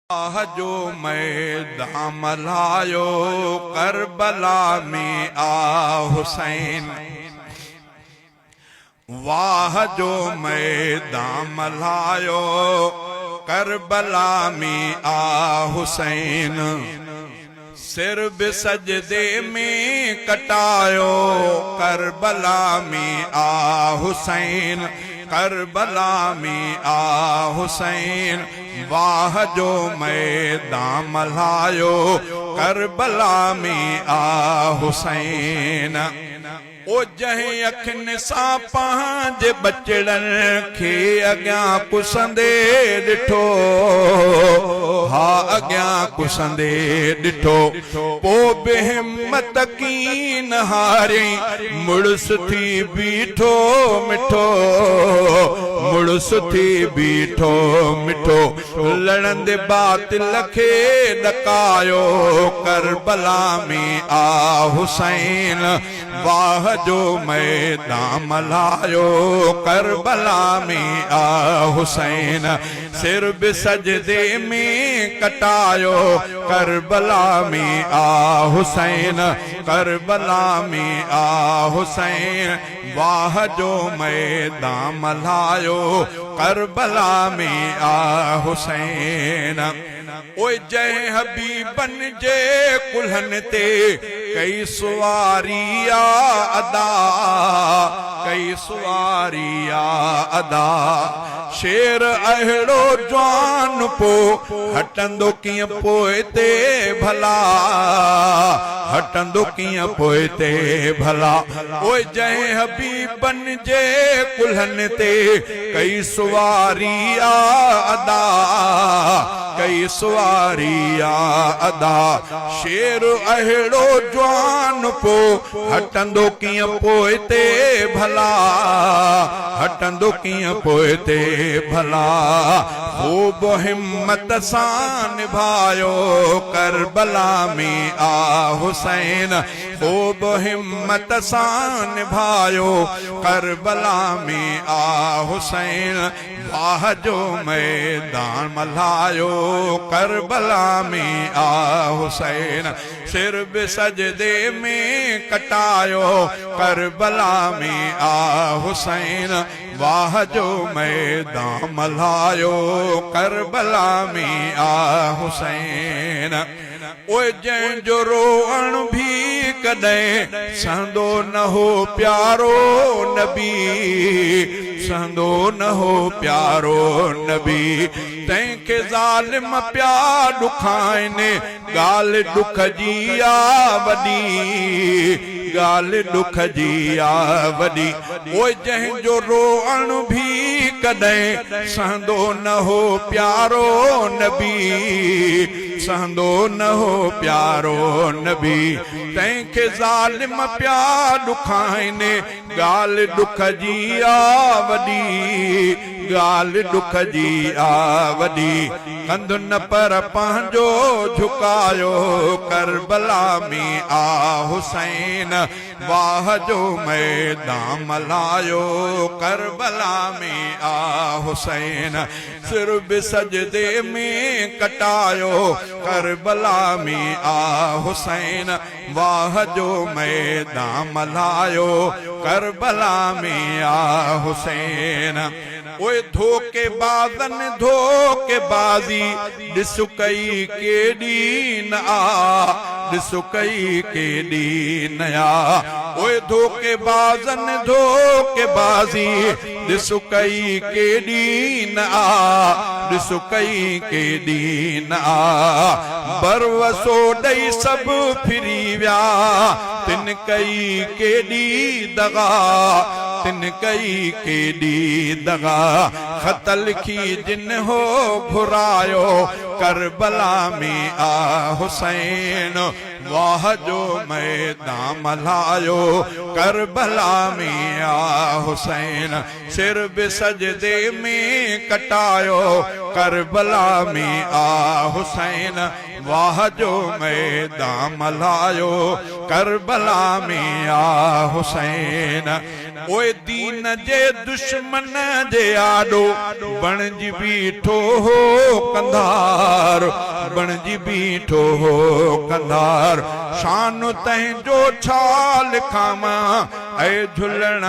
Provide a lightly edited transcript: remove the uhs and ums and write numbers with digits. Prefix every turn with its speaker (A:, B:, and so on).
A: जो मैदान मल्हायो करबला में आ हुसैन। वाह जो मैदान मल्हायो करबला में आ हुसैन। सिर भी सजदे में कटायो करबला में आ हुसैन। करबला में आ हुसैन। वाह जो मैदान मल्हायो करबला में आ हुसैन। ओ जंहिं अखियुनि सां पंहिंजे बचड़नि खे अॻियां कुसंदे ॾिठो, हा अॻियां कुसंदे ॾिठो, पोइ बि हिम्मत कीन हारियईं, मुड़ुस थी बीठो मिठो, मुड़ुस थी बीठो मिठो। लड़ंदे बातिल खे ॾकायो करबला में आ हुसैन। वाह जो मैदान मल्हायो करबला में आ हुसैन। सिर भी सजदे में कटायो करबला में आ हुसैन। करबला में आ हुसैन। वाह जो मैदान मल्हायो करबला में आ हुसैन। ओए जय हबीबन जे कुल्हन ते कई सुवारिया अदा, कई सुवारिया अदा। शेर अहिड़ो जवान पो हटंदो कीअं पोइ ते भला, हटंदो कीअं पोइ ते भला। ओए जंहिं हबीबन जे कुल्हन ते कई सुवारिया अदा, कई सुवारिया अदा। शेर अहिड़ो जवान पो हटंदो कीअं पोइ ते भला, हटंदो कीअं पोइ ते भला। ख़ूब हिम्मत सां निभायो करबला में आ हुसैन। ख़ूब हिम्मत सां निभायो करबला में आ हुसैन। वाह जो मैदान मल्हायो करबला में आ हुसैन। सिर भी सजदे में कटायो करबला में आ हुसैन। वाह जो मैदान मल्हायो करबला में आ हुसैन। ओए जंहिंजो रोअण भी कॾहिं सहंदो न हो प्यारो नबी, सहंदो न हो प्यारो नबी। तंहिंखे ज़ालिम पिया ॾुखाइनि, ॻाल्हि ॾुख जी आ वॾी, ॻाल्हि ॾुख जी आ वॾी। ओए जंहिंजो रोअण भी कॾहिं सहंदो न हो प्यारो नबी, सहंदो न हो प्यारो नबी। तंहिंखे ज़ालिम पिया ॾुखाइनि, ॻाल्हि ॾुख जी आ वॾी, ॻाल्हि ॾुख जी आ वॾी। कंधु न पर पंहिंजो झुकायो करबला में आ हुसैन। वाह जो मैदान मल्हायो करबला में आ हुसैन। सिर भी सजदे में कटायो करबला में आ हुसैन। वाह जो मैदान मल्हायो करबला में आ हुसैन। ओए धोखेबाज़न धोखेबाज़ी ॾिस कई केॾी न आ, ॾिस कई केॾी न आ। ओए धोखेबाज़न धोखेबाज़ी ॾिस कई केॾी न आ, ॾिस कई केॾी न आ। बरवसो ॾेई सभु फिरी विया, तिन कई केॾी दगा, तिन कई केॾी दगा। ख़त लिखी जिन हो घुरायो करबला में आ हुसैन। वाह जो मैदान मल्हायो करबला में आ हुसैन। सिर भी सजदे में कटायो करबला में आ हुसैन। वाह जो मैदान मल्हायो करबला में आ हुसैन। ओए दीन जे दुश्मन जे आडो बणजी बीठो हो कंधार बणजी बीठो हो कंधार शान तंहिंजो छा लिखां ऐं झुलण